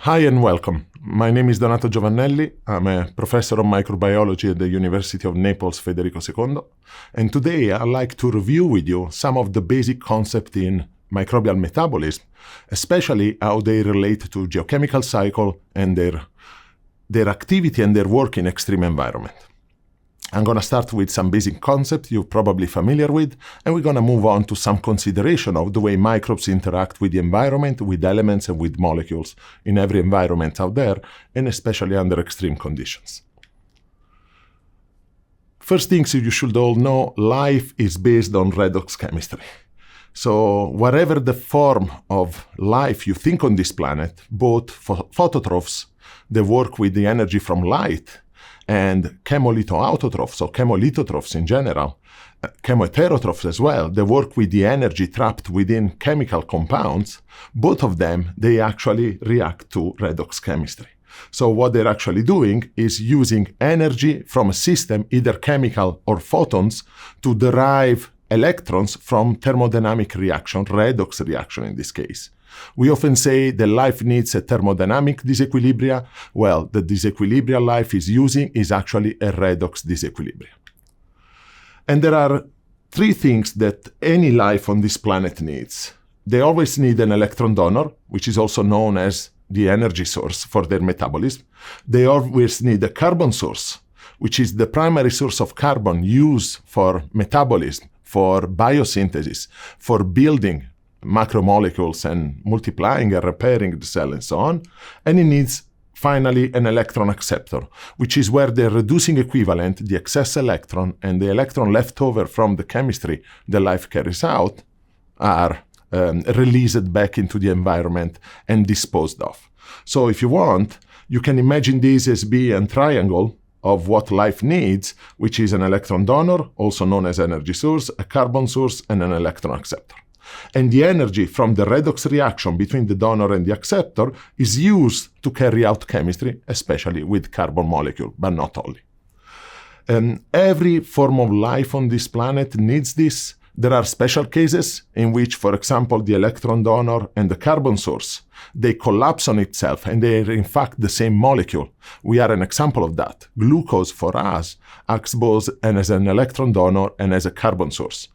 Hi and welcome. My name is Donato Giovannelli. I'm a professor of microbiology at the University of Naples Federico II. And today I'd like to review with you some of the basic concepts in microbial metabolism, especially how they relate to geochemical cycle and their activity and their work in extreme environment. I'm going to start with some basic concepts you're probably familiar with, and we're going to move on to some consideration of the way microbes interact with the environment, with elements and with molecules in every environment out there, and especially under extreme conditions. First things you should all know, life is based on redox chemistry. So whatever the form of life you think on this planet, both phototrophs, they work with the energy from light, and chemolithoautotrophs, or chemolithotrophs in general, chemoheterotrophs as well, they work with the energy trapped within chemical compounds. Both of them, they actually react to redox chemistry. So what they're actually doing is using energy from a system, either chemical or photons, to derive electrons from thermodynamic reaction, redox reaction in this case. We often say that life needs a thermodynamic disequilibria. Well, the disequilibria life is using is actually a redox disequilibria. And there are three things that any life on this planet needs. They always need an electron donor, which is also known as the energy source for their metabolism. They always need a carbon source, which is the primary source of carbon used for metabolism, for biosynthesis, for building macromolecules and multiplying and repairing the cell and so on. And it needs, finally, an electron acceptor, which is where the reducing equivalent, the excess electron, and the electron left over from the chemistry the life carries out are released back into the environment and disposed of. So if you want, you can imagine this as being a triangle of what life needs, which is an electron donor, also known as energy source, a carbon source, and an electron acceptor. And the energy from the redox reaction between the donor and the acceptor is used to carry out chemistry, especially with carbon molecule, but not only. Every form of life on this planet needs this. There are special cases in which, for example, the electron donor and the carbon source, they collapse on itself and they are in fact the same molecule. We are an example of that. Glucose for us acts both as an electron donor and as a carbon source.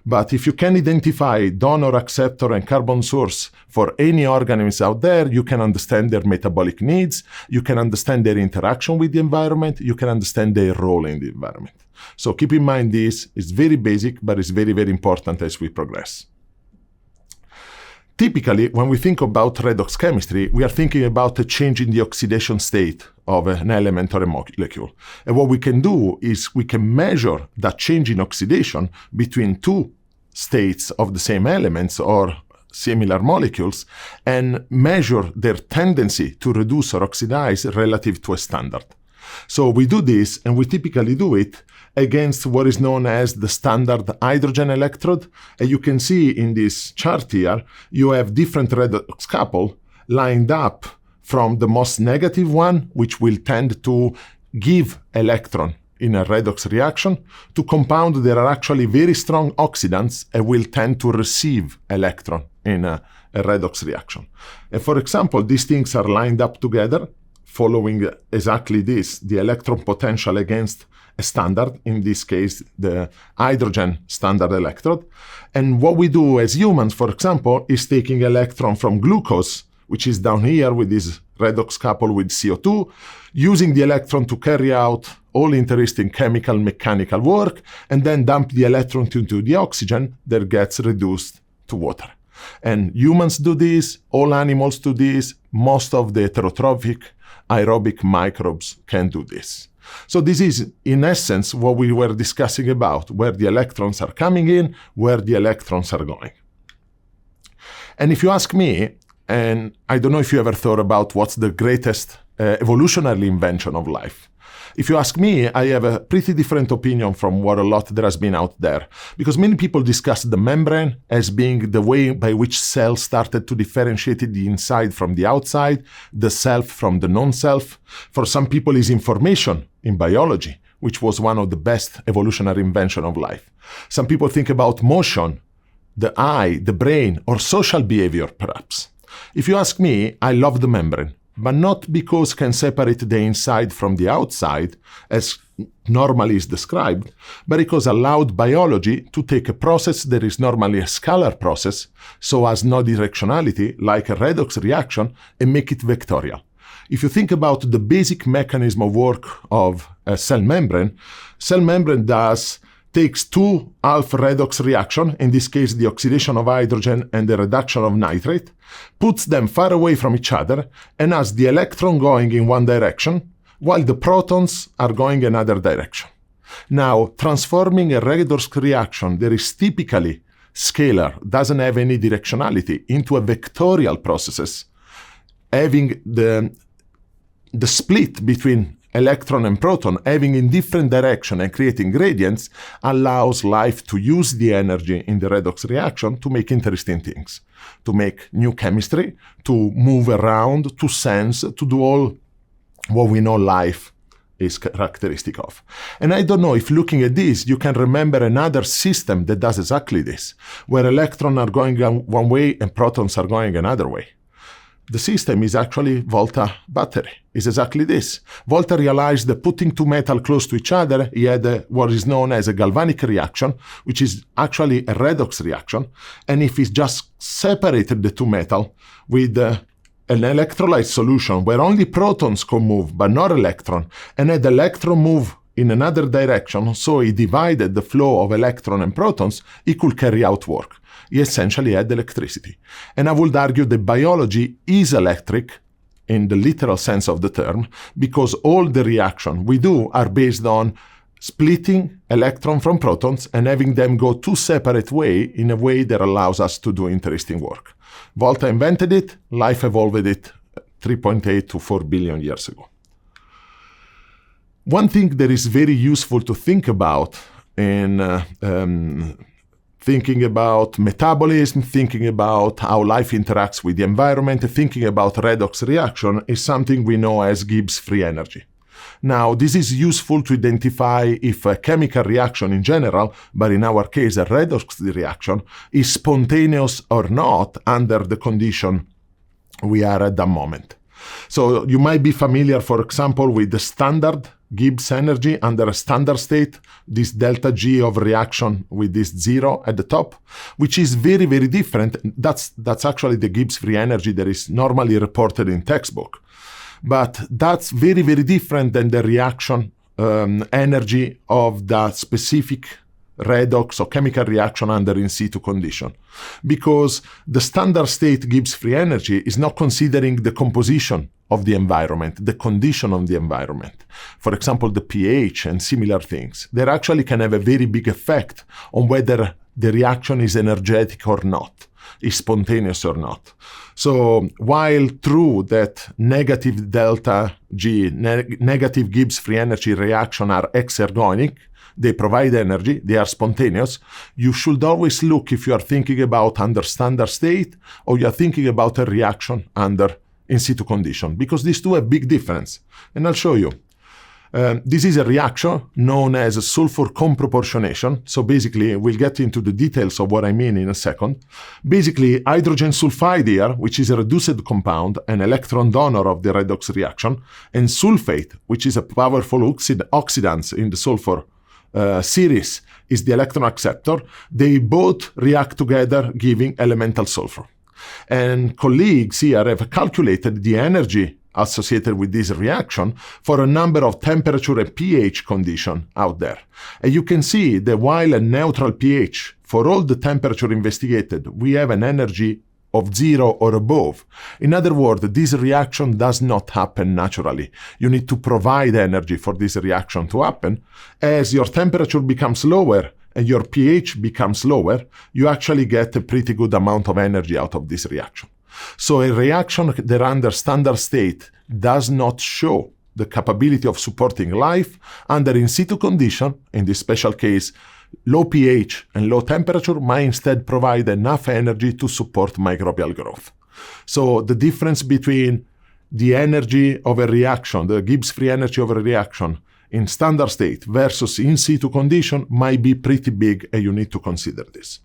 But if you can identify donor, acceptor, and carbon source for any organisms out there, you can understand their metabolic needs, you can understand their interaction with the environment, you can understand their role in the environment. So keep in mind this, it's very basic, but it's very, very important as we progress. Typically, when we think about redox chemistry, we are thinking about a change in the oxidation state of an element or a molecule. And what we can do is we can measure that change in oxidation between two states of the same elements or similar molecules and measure their tendency to reduce or oxidize relative to a standard. So we do this, and we typically do it against what is known as the standard hydrogen electrode. And you can see in this chart here, you have different redox couple lined up from the most negative one, which will tend to give electron in a redox reaction, to compound that are actually very strong oxidants and will tend to receive electron in a redox reaction. And for example, these things are lined up together, following exactly this, the electron potential against a standard, in this case, the hydrogen standard electrode. And what we do as humans, for example, is taking electron from glucose, which is down here with this redox couple with CO2, using the electron to carry out all interesting chemical, mechanical work, and then dump the electron into the oxygen that gets reduced to water. And humans do this, all animals do this, most of the heterotrophic aerobic microbes can do this. So this is, in essence, what we were discussing about, where the electrons are coming in, where the electrons are going. And if you ask me, and I don't know if you ever thought about what's the greatest evolutionary invention of life. If you ask me, I have a pretty different opinion from what a lot there has been out there, because many people discuss the membrane as being the way by which cells started to differentiate the inside from the outside, the self from the non-self. For some people, it's information in biology, which was one of the best evolutionary inventions of life. Some people think about motion, the eye, the brain, or social behavior, perhaps. If you ask me, I love the membrane, but not because can separate the inside from the outside, as normally is described, but because allowed biology to take a process that is normally a scalar process, so has no directionality, like a redox reaction, and make it vectorial. If you think about the basic mechanism of work of a cell membrane takes two alpha redox reaction, in this case the oxidation of hydrogen and the reduction of nitrate, puts them far away from each other, and has the electron going in one direction, while the protons are going another direction. Now, transforming a redox reaction that is typically scalar, doesn't have any directionality, into a vectorial process, having the split between electron and proton having in different direction and creating gradients, allows life to use the energy in the redox reaction to make interesting things, to make new chemistry, to move around, to sense, to do all what we know life is characteristic of. And I don't know if looking at this, you can remember another system that does exactly this, where electrons are going one way and protons are going another way. The system is actually Volta battery. It's exactly this. Volta realized that putting two metals close to each other, he had what is known as a galvanic reaction, which is actually a redox reaction. And if he just separated the two metals with an electrolyte solution where only protons could move but not electron, and had the electron move in another direction, so he divided the flow of electron and protons, he could carry out work. He essentially had electricity. And I would argue that biology is electric in the literal sense of the term, because all the reactions we do are based on splitting electrons from protons and having them go two separate ways in a way that allows us to do interesting work. Volta invented it, life evolved it 3.8 to 4 billion years ago. One thing that is very useful to think about in thinking about metabolism, thinking about how life interacts with the environment, thinking about redox reaction is something we know as Gibbs free energy. Now, this is useful to identify if a chemical reaction in general, but in our case a redox reaction, is spontaneous or not under the condition we are at that moment. So you might be familiar, for example, with the standard Gibbs energy under a standard state, this delta G of reaction with this zero at the top, which is very, very different. That's actually the Gibbs free energy that is normally reported in textbook. But that's very, very different than the reaction energy of the specific redox or chemical reaction under in situ condition. Because the standard state Gibbs free energy is not considering the composition of the environment, the condition of the environment. For example, the pH and similar things. That actually can have a very big effect on whether the reaction is energetic or not, is spontaneous or not. So while true that negative delta G, negative Gibbs free energy reaction are exergonic, they provide energy, they are spontaneous, you should always look if you are thinking about under standard state or you are thinking about a reaction under in situ condition, because these two have big difference. And I'll show you. This is a reaction known as sulfur comproportionation. So basically, we'll get into the details of what I mean in a second. Basically, hydrogen sulfide here, which is a reduced compound, an electron donor of the redox reaction, and sulfate, which is a powerful oxidant in the sulfur series, is the electron acceptor. They both react together, giving elemental sulfur. And colleagues here have calculated the energy associated with this reaction for a number of temperature and pH conditions out there. And you can see that while a neutral pH, for all the temperature investigated, we have an energy of 0 or above. In other words, this reaction does not happen naturally. You need to provide energy for this reaction to happen. As your temperature becomes lower and your pH becomes lower, you actually get a pretty good amount of energy out of this reaction. So a reaction that under standard state does not show the capability of supporting life under in situ condition, in this special case, low pH and low temperature, might instead provide enough energy to support microbial growth. So the difference between the energy of a reaction, the Gibbs free energy of a reaction in standard state versus in situ condition might be pretty big, and you need to consider this.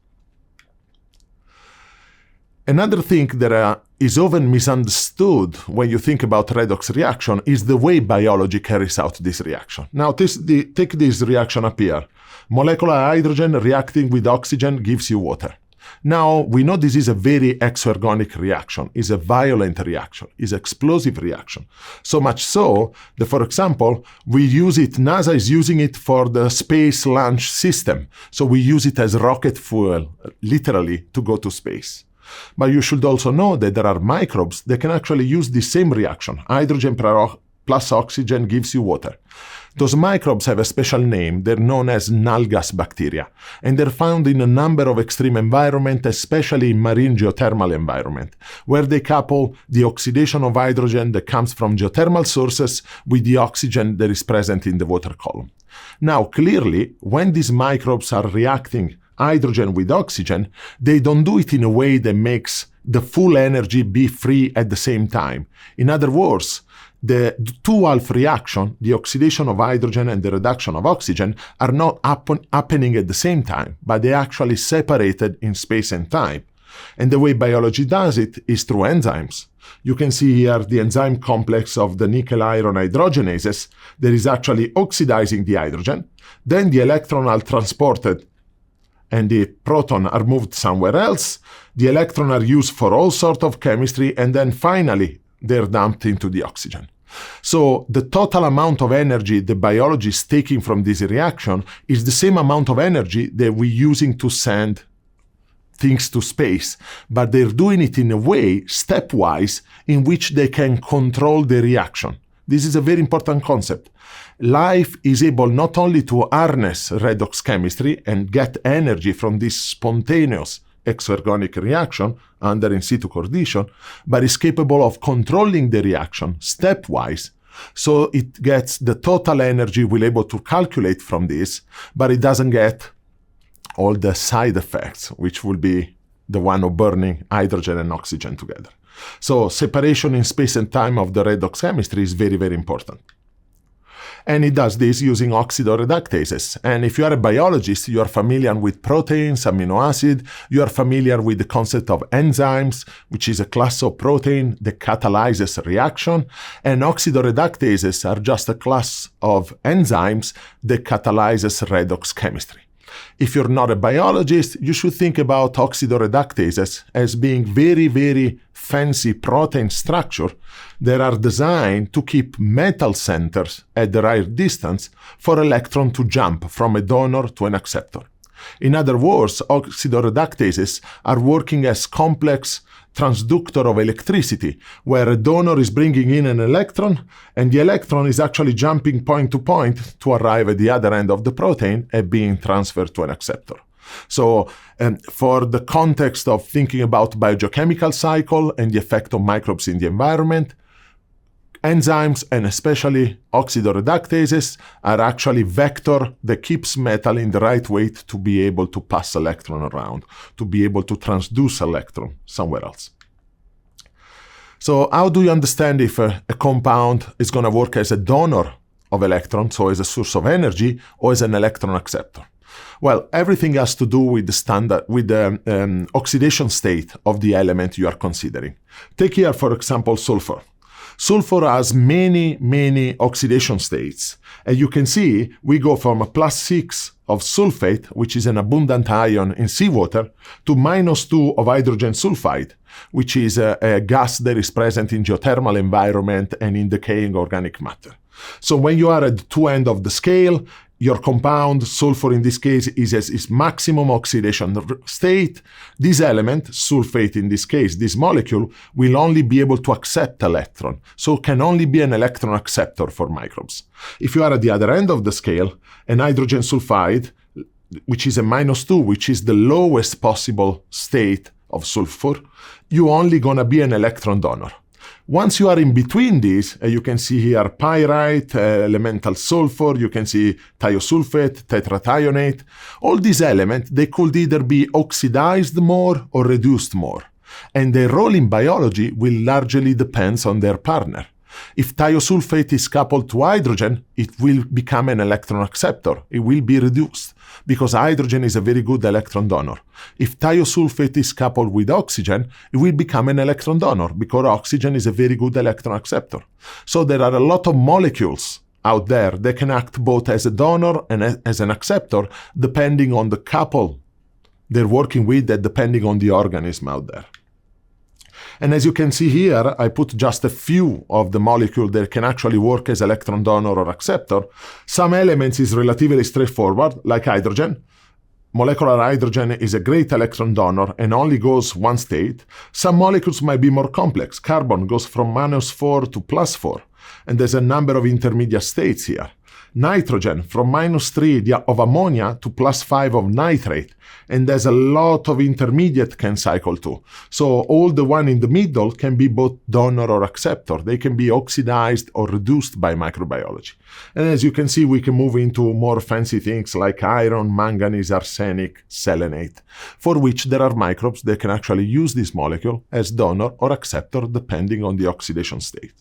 Another thing that is often misunderstood when you think about redox reaction is the way biology carries out this reaction. Now, take this reaction up here. Molecular hydrogen reacting with oxygen gives you water. Now, we know this is a very exergonic reaction, is a violent reaction, is explosive reaction. So much so that, for example, NASA is using it for the space launch system. So we use it as rocket fuel, literally, to go to space. But you should also know that there are microbes that can actually use the same reaction. Hydrogen plus oxygen gives you water. Those microbes have a special name. They're known as null gas bacteria, and they're found in a number of extreme environments, especially in marine geothermal environment, where they couple the oxidation of hydrogen that comes from geothermal sources with the oxygen that is present in the water column. Now, clearly, when these microbes are reacting hydrogen with oxygen, they don't do it in a way that makes the full energy be free at the same time. In other words, the two-half reaction, the oxidation of hydrogen and the reduction of oxygen, are not happening at the same time, but they're actually separated in space and time. And the way biology does it is through enzymes. You can see here the enzyme complex of the nickel-iron hydrogenases that is actually oxidizing the hydrogen. Then the electron are transported and the proton are moved somewhere else. The electron are used for all sorts of chemistry, and then finally they're dumped into the oxygen. So the total amount of energy the biology is taking from this reaction is the same amount of energy that we're using to send things to space, but they're doing it in a way, stepwise, in which they can control the reaction. This is a very important concept. Life is able not only to harness redox chemistry and get energy from this spontaneous exergonic reaction under in situ condition, but is capable of controlling the reaction stepwise, so it gets the total energy we're able to calculate from this, but it doesn't get all the side effects, which will be the one of burning hydrogen and oxygen together. So separation in space and time of the redox chemistry is very, very important. And it does this using oxidoreductases. And if you are a biologist, you are familiar with proteins, amino acid, you are familiar with the concept of enzymes, which is a class of protein that catalyzes a reaction. And oxidoreductases are just a class of enzymes that catalyzes redox chemistry. If you're not a biologist, you should think about oxidoreductases as being very, very fancy protein structure that are designed to keep metal centers at the right distance for electron to jump from a donor to an acceptor. In other words, oxidoreductases are working as complex transductor of electricity, where a donor is bringing in an electron, and the electron is actually jumping point to point to arrive at the other end of the protein and being transferred to an acceptor. So for the context of thinking about biogeochemical cycle and the effect of microbes in the environment, enzymes and especially oxidoreductases are actually vector that keeps metal in the right weight to be able to pass electron around, to be able to transduce electron somewhere else. So how do you understand if a compound is going to work as a donor of electrons, so as a source of energy, or as an electron acceptor? Well, everything has to do with the oxidation state of the element you are considering. Take here, for example, sulfur. Sulfur has many, many oxidation states. And you can see we go from a +6 of sulfate, which is an abundant ion in seawater, to -2 of hydrogen sulfide, which is a gas that is present in geothermal environment and in decaying organic matter. So when you are at the two ends of the scale, your compound, sulfur in this case, is at its maximum oxidation state. This element, sulfate in this case, this molecule, will only be able to accept electron, so can only be an electron acceptor for microbes. If you are at the other end of the scale, an hydrogen sulfide, which is a -2, which is the lowest possible state of sulfur, you're only going to be an electron donor. Once you are in between these, you can see here pyrite, elemental sulfur, you can see thiosulfate, tetrathionate. All these elements, they could either be oxidized more or reduced more. And their role in biology will largely depend on their partner. If thiosulfate is coupled to hydrogen, it will become an electron acceptor. It will be reduced because hydrogen is a very good electron donor. If thiosulfate is coupled with oxygen, it will become an electron donor because oxygen is a very good electron acceptor. So there are a lot of molecules out there that can act both as a donor and as an acceptor depending on the couple they're working with and depending on the organism out there. And as you can see here, I put just a few of the molecules that can actually work as electron donor or acceptor. Some elements is relatively straightforward, like hydrogen. Molecular hydrogen is a great electron donor and only goes one state. Some molecules might be more complex. Carbon goes from -4 to +4, and there's a number of intermediate states here. Nitrogen from -3 of ammonia to +5 of nitrate, and there's a lot of intermediate can cycle too. So all the one in the middle can be both donor or acceptor. They can be oxidized or reduced by microbiology. And as you can see, we can move into more fancy things like iron, manganese, arsenic, selenate, for which there are microbes that can actually use this molecule as donor or acceptor depending on the oxidation state.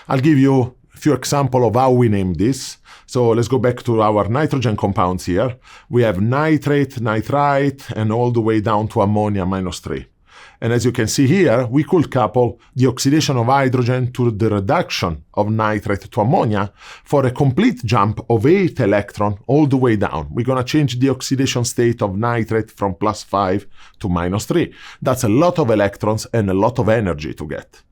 I'll give you few examples of how we name this. So let's go back to our nitrogen compounds here. We have nitrate, nitrite, and all the way down to ammonia -3. And as you can see here, we could couple the oxidation of hydrogen to the reduction of nitrate to ammonia for a complete jump of 8 electrons all the way down. We're going to change the oxidation state of nitrate from +5 to -3. That's a lot of electrons and a lot of energy to get.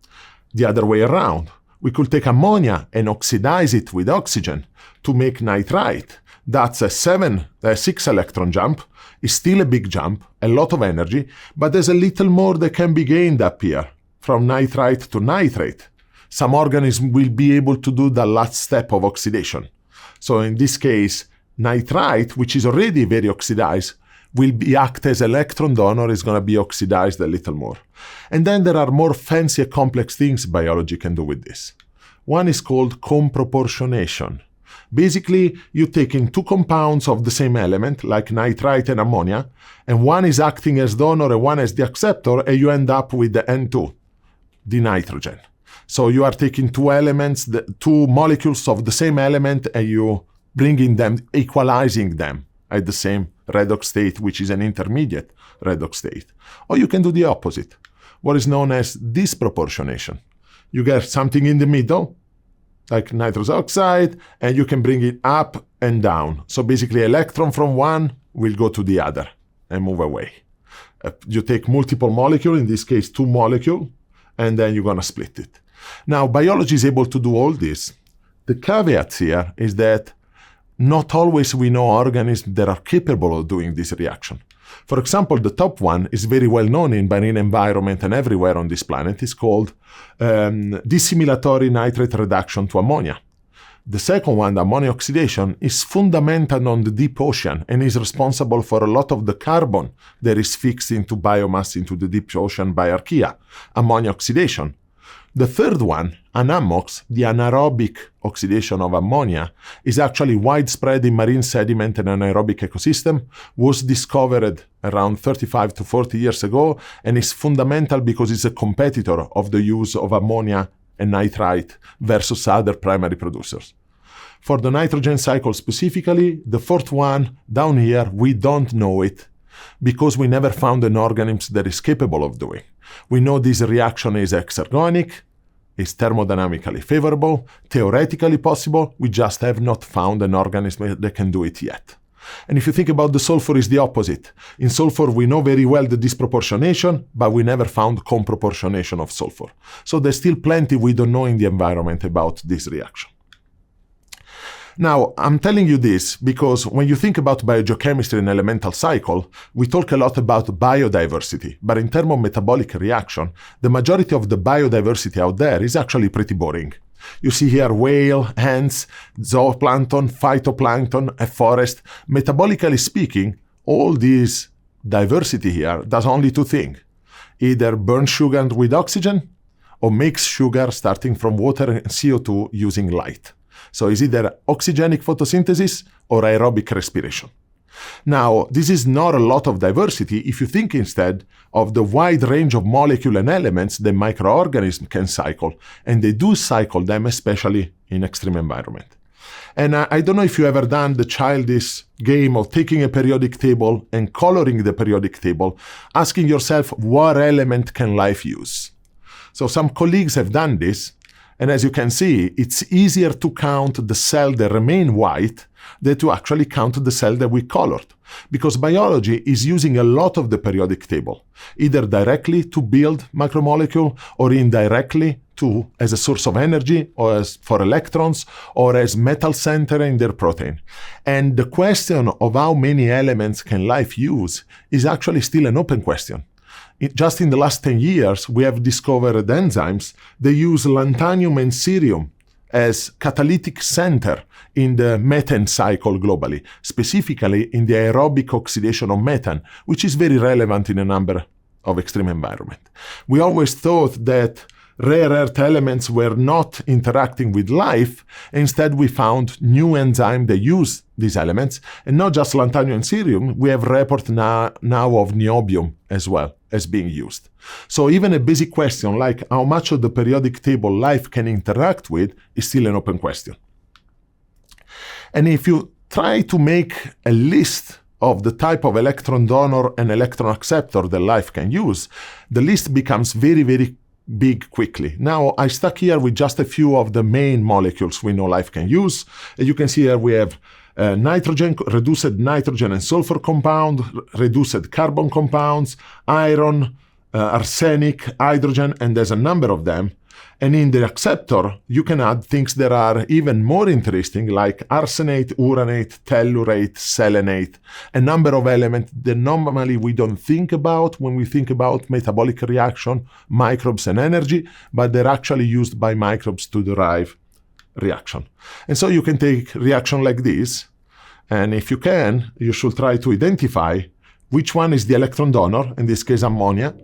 The other way around, we could take ammonia and oxidize it with oxygen to make nitrite. That's a 6 electron jump. It's still a big jump, a lot of energy, but there's a little more that can be gained up here, from nitrite to nitrate. Some organisms will be able to do the last step of oxidation. So in this case, nitrite, which is already very oxidized, will act as electron donor, is going to be oxidized a little more. And then there are more fancy and complex things biology can do with this. One is called comproportionation. Basically, you're taking two compounds of the same element, like nitrite and ammonia, and one is acting as donor and one as the acceptor, and you end up with the N2, the nitrogen. So you are taking two elements, two molecules of the same element, and you bringing them, equalizing them at the same redox state, which is an intermediate redox state. Or you can do the opposite, what is known as disproportionation. You get something in the middle, like nitrous oxide, and you can bring it up and down. So basically, electron from one will go to the other and move away. You take multiple molecules, in this case 2 molecules, and then you're going to split it. Now, biology is able to do all this. The caveat here is that not always we know organisms that are capable of doing this reaction. For example, the top one is very well known in marine environment and everywhere on this planet. It's called dissimilatory nitrate reduction to ammonia. The second one, the ammonia oxidation, is fundamental on the deep ocean and is responsible for a lot of the carbon that is fixed into biomass into the deep ocean by archaea, ammonia oxidation. The third one, anamox, the anaerobic oxidation of ammonia, is actually widespread in marine sediment and anaerobic ecosystem, was discovered around 35 to 40 years ago, and is fundamental because it's a competitor of the use of ammonia and nitrite versus other primary producers. For the nitrogen cycle specifically, the fourth one down here, we don't know it because we never found an organism that is capable of doing. We know this reaction is exergonic, is thermodynamically favorable, theoretically possible, we just have not found an organism that can do it yet. And if you think about the sulfur, is the opposite. In sulfur, we know very well the disproportionation, but we never found comproportionation of sulfur. So there's still plenty we don't know in the environment about this reaction. Now, I'm telling you this because when you think about biogeochemistry and elemental cycle, we talk a lot about biodiversity, but in terms of metabolic reaction, the majority of the biodiversity out there is actually pretty boring. You see here whale, ants, zooplankton, phytoplankton, a forest. Metabolically speaking, all this diversity here does only two things. Either burn sugar with oxygen or makes sugar starting from water and CO2 using light. So it's either oxygenic photosynthesis or aerobic respiration. Now, this is not a lot of diversity if you think instead of the wide range of molecules and elements that microorganisms can cycle, and they do cycle them, especially in extreme environment. And I don't know if you ever done the childish game of taking a periodic table and coloring the periodic table, asking yourself what element can life use. So some colleagues have done this, and as you can see, it's easier to count the cells that remain white than to actually count the cell that we colored, because biology is using a lot of the periodic table, either directly to build macromolecule or indirectly as a source of energy or as for electrons or as metal center in their protein. And the question of how many elements can life use is actually still an open question. Just in the last 10 years, we have discovered enzymes that use lanthanum and cerium as catalytic center in the methane cycle globally, specifically in the aerobic oxidation of methane, which is very relevant in a number of extreme environments. We always thought that rare earth elements were not interacting with life. Instead, we found new enzymes that use these elements, and not just lanthanum and cerium. We have report now of niobium as well as being used. So even a basic question like how much of the periodic table life can interact with is still an open question. And if you try to make a list of the type of electron donor and electron acceptor that life can use, the list becomes very, very big quickly. Now, I stuck here with just a few of the main molecules we know life can use. As you can see here, we have nitrogen, reduced nitrogen and sulfur compound, reduced carbon compounds, iron, arsenic, hydrogen, and there's a number of them. And in the acceptor, you can add things that are even more interesting, like arsenate, uranate, tellurate, selenate, a number of elements that normally we don't think about when we think about metabolic reaction, microbes, and energy, but they're actually used by microbes to derive reaction. And so you can take reaction like this, and if you can, you should try to identify which one is the electron donor, in this case ammonia,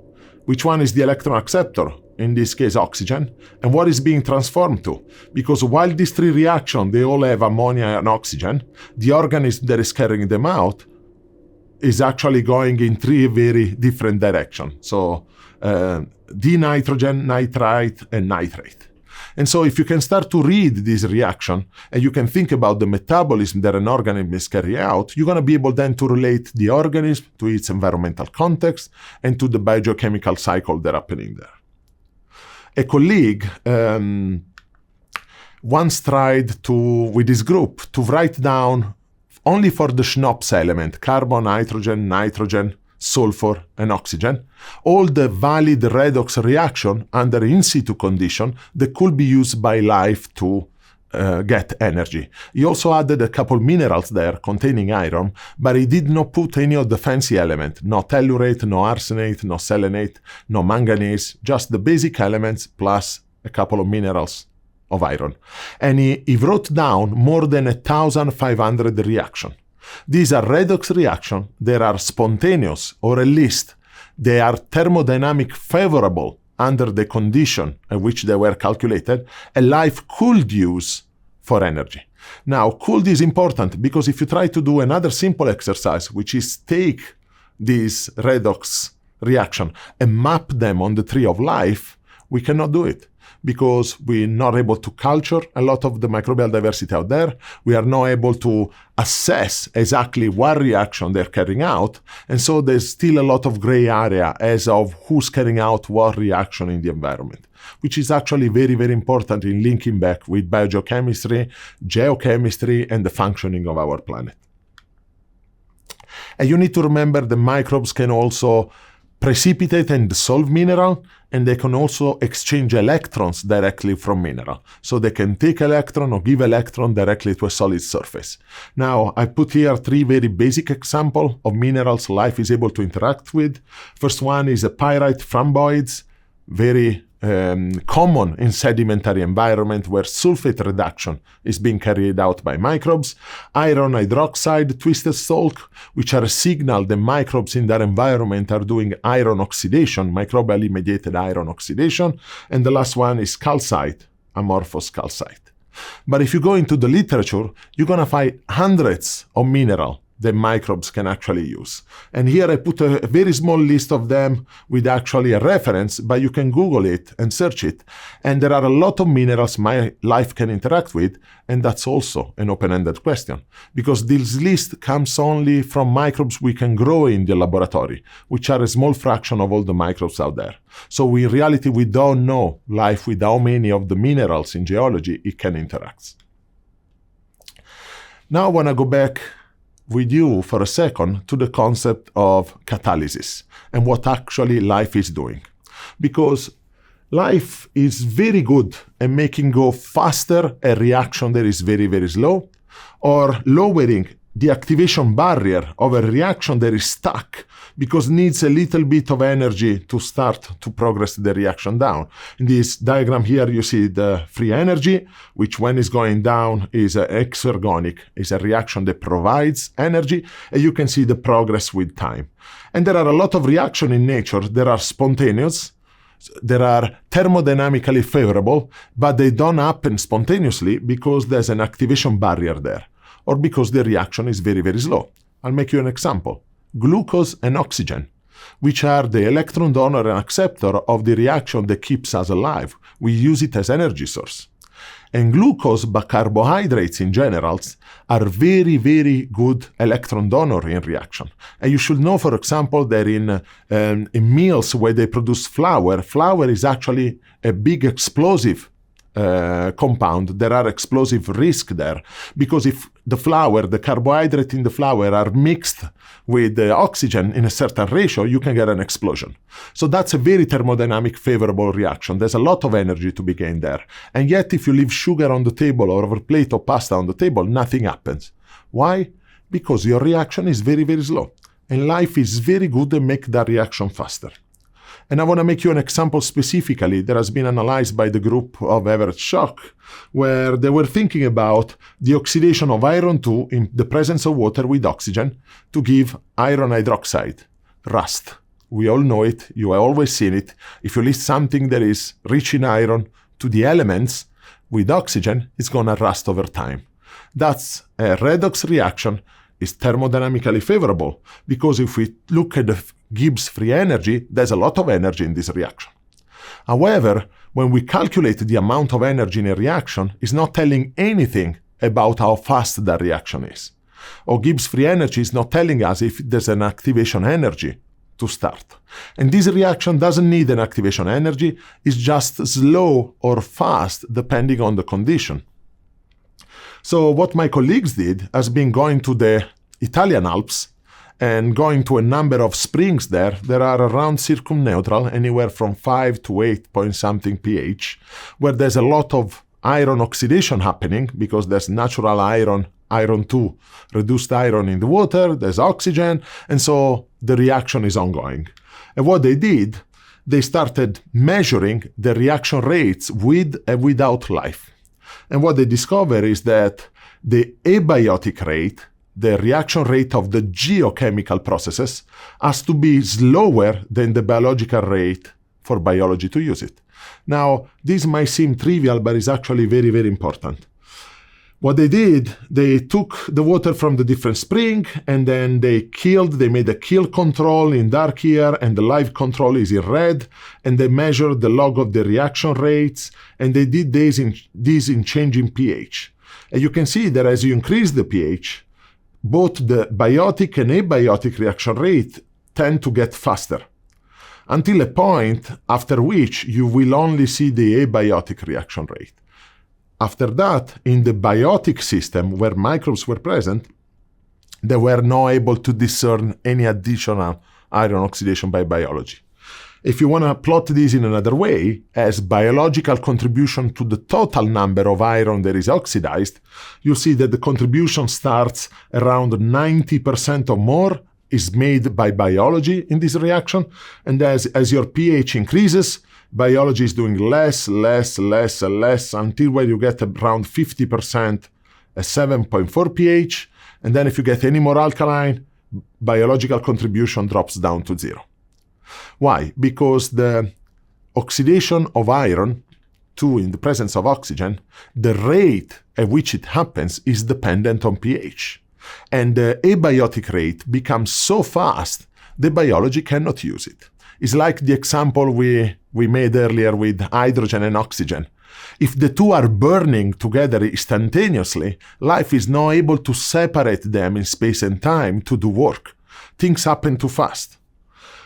which one is the electron acceptor, in this case oxygen, and what is being transformed to. Because while these three reactions, they all have ammonia and oxygen, the organism that is carrying them out is actually going in three very different directions. So dinitrogen, nitrite, and nitrate. And so if you can start to read this reaction and you can think about the metabolism that an organism is carrying out, you're going to be able then to relate the organism to its environmental context and to the biogeochemical cycle that's happening there. A colleague once tried with this group to write down only for the SNOPS element, carbon, hydrogen, nitrogen, sulfur, and oxygen, all the valid redox reaction under in situ condition that could be used by life to get energy. He also added a couple minerals there containing iron, but he did not put any of the fancy elements, no tellurate, no arsenate, no selenate, no manganese, just the basic elements plus a couple of minerals of iron. And he wrote down more than 1,500 reactions. These are redox reactions that are spontaneous, or at least they are thermodynamic favorable under the condition at which they were calculated, and life could use for energy. Now, could is important because if you try to do another simple exercise, which is take these redox reaction and map them on the tree of life, we cannot do it because we're not able to culture a lot of the microbial diversity out there. We are not able to assess exactly what reaction they're carrying out. And so there's still a lot of gray area as of who's carrying out what reaction in the environment, which is actually very, very important in linking back with biogeochemistry, geochemistry, and the functioning of our planet. And you need to remember the microbes can also precipitate and dissolve mineral, and they can also exchange electrons directly from mineral. So they can take electron or give electron directly to a solid surface. Now, I put here three very basic examples of minerals life is able to interact with. First one is a pyrite rhomboids, very common in sedimentary environment where sulfate reduction is being carried out by microbes. Iron hydroxide, twisted stalk, which are a signal that microbes in their environment are doing iron oxidation, microbially mediated iron oxidation. And the last one is calcite, amorphous calcite. But if you go into the literature, you're going to find hundreds of minerals that microbes can actually use. And here I put a very small list of them with actually a reference, but you can Google it and search it. And there are a lot of minerals my life can interact with, and that's also an open-ended question, because this list comes only from microbes we can grow in the laboratory, which are a small fraction of all the microbes out there. So in reality, we don't know life with how many of the minerals in geology it can interact. Now I want to go back with you for a second to the concept of catalysis and what actually life is doing. Because life is very good at making go faster a reaction that is very, very slow, or lowering the activation barrier of a reaction that is stuck because needs a little bit of energy to start to progress the reaction down. In this diagram here, you see the free energy, which when it's going down is exergonic, is a reaction that provides energy, and you can see the progress with time. And there are a lot of reactions in nature. There are spontaneous, there are thermodynamically favorable, but they don't happen spontaneously because there's an activation barrier there, or because the reaction is very, very slow. I'll make you an example. Glucose and oxygen, which are the electron donor and acceptor of the reaction that keeps us alive. We use it as energy source. And glucose, but carbohydrates in general, are very, very good electron donor in reaction. And you should know, for example, that in mills where they produce flour is actually a big explosive compound. There are explosive risk there, because if the flour, the carbohydrate in the flour are mixed with the oxygen in a certain ratio, you can get an explosion. So that's a very thermodynamic favorable reaction. There's a lot of energy to be gained there. And yet if you leave sugar on the table or a plate of pasta on the table, nothing happens. Why? Because your reaction is very, very slow. And life is very good at make that reaction faster. And I want to make you an example specifically that has been analyzed by the group of Everett Schoch, where they were thinking about the oxidation of iron 2 in the presence of water with oxygen to give iron hydroxide, rust. We all know it. You have always seen it. If you list something that is rich in iron to the elements with oxygen, it's going to rust over time. That's a redox reaction. Is thermodynamically favorable, because if we look at the Gibbs free energy, there's a lot of energy in this reaction. However, when we calculate the amount of energy in a reaction, it's not telling anything about how fast that reaction is. Or Gibbs free energy is not telling us if there's an activation energy to start. And this reaction doesn't need an activation energy, it's just slow or fast depending on the condition. So what my colleagues did has been going to the Italian Alps and going to a number of springs there. There are around circumneutral, anywhere from 5 to 8 point something pH, where there's a lot of iron oxidation happening because there's natural iron 2, reduced iron in the water, there's oxygen, and so the reaction is ongoing. And what they did, they started measuring the reaction rates with and without life. And what they discover is that the abiotic rate, the reaction rate of the geochemical processes, has to be slower than the biological rate for biology to use it. Now, this might seem trivial, but it's actually very, very important. What they did, they took the water from the different spring and then they made a kill control in dark here and the live control is in red, and they measured the log of the reaction rates, and they did this in changing pH. And you can see that as you increase the pH, both the biotic and abiotic reaction rate tend to get faster, until a point after which you will only see the abiotic reaction rate. After that, in the biotic system where microbes were present, they were not able to discern any additional iron oxidation by biology. If you want to plot this in another way, as biological contribution to the total number of iron that is oxidized, you see that the contribution starts around 90% or more is made by biology in this reaction, and as your pH increases, biology is doing less, until where you get around 50%, a 7.4 pH, and then if you get any more alkaline, biological contribution drops down to 0. Why? Because the oxidation of iron, 2 in the presence of oxygen, the rate at which it happens is dependent on pH. and the abiotic rate becomes so fast the biology cannot use it. It's like the example we made earlier with hydrogen and oxygen. If the two are burning together instantaneously, life is not able to separate them in space and time to do work. Things happen too fast.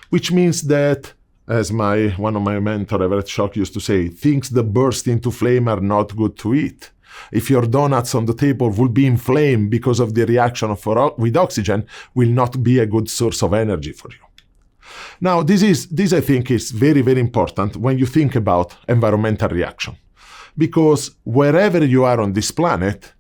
Which means that, as one of my mentors, Everett Schock, used to say, things that burst into flame are not good to eat. If your donuts on the table will be inflamed because of the reaction with oxygen, will not be a good source of energy for you. Now, this I think is very, very important when you think about environmental reaction. Because wherever you are on this planet,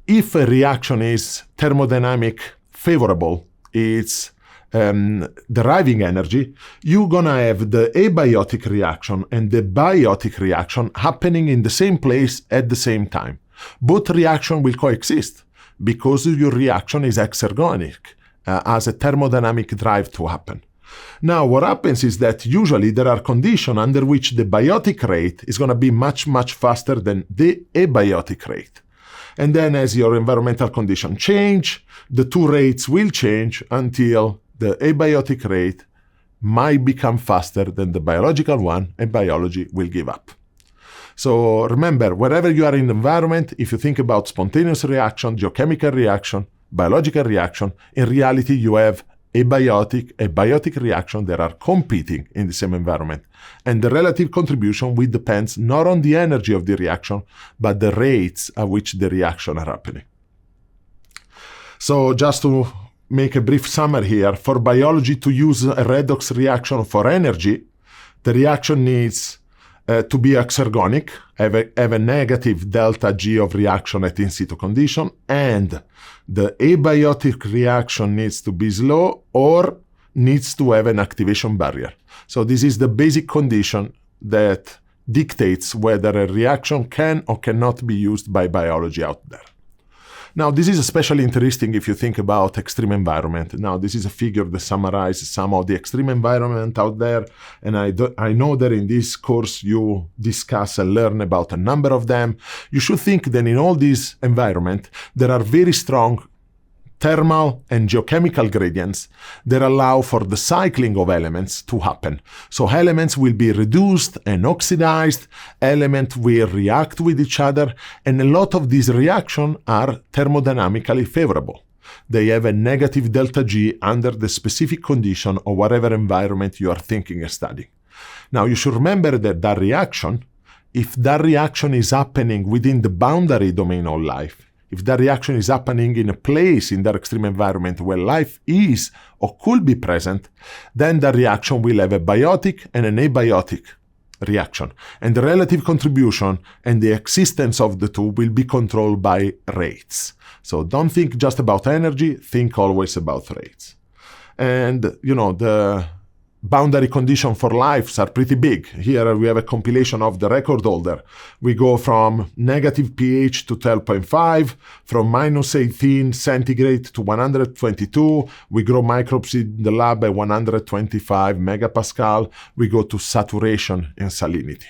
if a reaction is thermodynamic favorable, it's deriving energy, you're gonna have the abiotic reaction and the biotic reaction happening in the same place at the same time. Both reactions will coexist because your reaction is exergonic, has a thermodynamic drive to happen. Now, what happens is that usually there are conditions under which the biotic rate is going to be much, much faster than the abiotic rate. And then as your environmental conditions change, the two rates will change until the abiotic rate might become faster than the biological one, and biology will give up. So remember, wherever you are in the environment, if you think about spontaneous reaction, geochemical reaction, biological reaction, in reality you have a biotic reaction that are competing in the same environment. And the relative contribution will depend not on the energy of the reaction, but the rates at which the reaction are happening. So just to make a brief summary here, for biology to use a redox reaction for energy, the reaction needs to be exergonic, have a negative delta G of reaction at in situ condition, and the abiotic reaction needs to be slow or needs to have an activation barrier. So this is the basic condition that dictates whether a reaction can or cannot be used by biology out there. Now, this is especially interesting if you think about extreme environment. Now, this is a figure that summarizes some of the extreme environment out there, and I know that in this course you discuss and learn about a number of them. You should think that in all these environments, there are very strong thermal and geochemical gradients that allow for the cycling of elements to happen. So elements will be reduced and oxidized, elements will react with each other, and a lot of these reactions are thermodynamically favorable. They have a negative delta G under the specific condition of whatever environment you are thinking and studying. Now you should remember that reaction, if that reaction is happening within the boundary domain of life, if that reaction is happening in a place in that extreme environment where life is or could be present, then the reaction will have a biotic and an abiotic reaction. And the relative contribution and the existence of the two will be controlled by rates. So don't think just about energy, think always about rates. And, the boundary conditions for lives are pretty big. Here we have a compilation of the record holder. We go from negative pH to 12.5, from minus 18 centigrade to 122. We grow microbes in the lab at 125 megapascal. We go to saturation and salinity.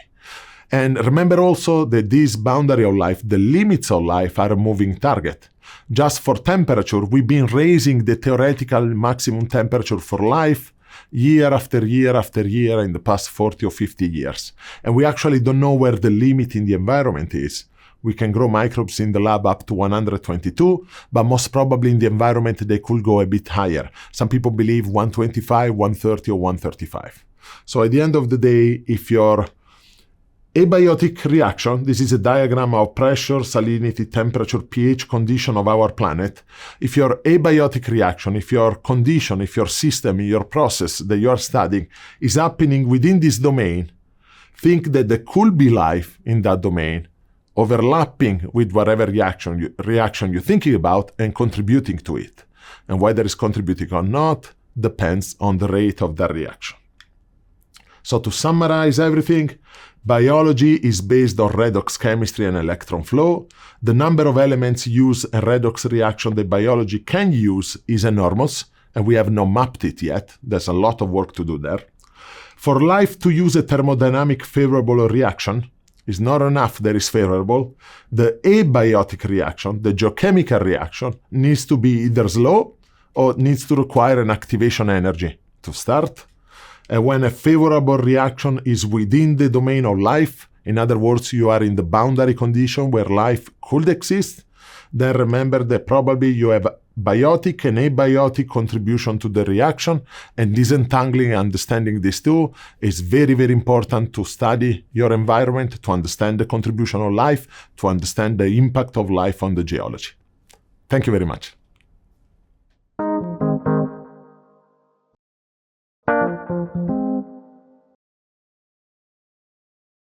And remember also that this boundary of life, the limits of life, are a moving target. Just for temperature, we've been raising the theoretical maximum temperature for life year after year after year in the past 40 or 50 years. And we actually don't know where the limit in the environment is. We can grow microbes in the lab up to 122, but most probably in the environment they could go a bit higher. Some people believe 125, 130, or 135. So at the end of the day, if your abiotic reaction, this is a diagram of pressure, salinity, temperature, pH condition of our planet. If your abiotic reaction, if your condition, if your system, your process that you are studying is happening within this domain, think that there could be life in that domain, overlapping with whatever reaction you're thinking about and contributing to it. And whether it's contributing or not depends on the rate of that reaction. So to summarize everything, biology is based on redox chemistry and electron flow. The number of elements used in redox reaction that biology can use is enormous, and we have not mapped it yet. There's a lot of work to do there. For life to use a thermodynamic favorable reaction, is not enough that is favorable. The abiotic reaction, the geochemical reaction, needs to be either slow or needs to require an activation energy to start. And when a favorable reaction is within the domain of life, in other words, you are in the boundary condition where life could exist, then remember that probably you have biotic and abiotic contribution to the reaction, and disentangling and understanding these two is very, very important to study your environment, to understand the contribution of life, to understand the impact of life on the geology. Thank you very much.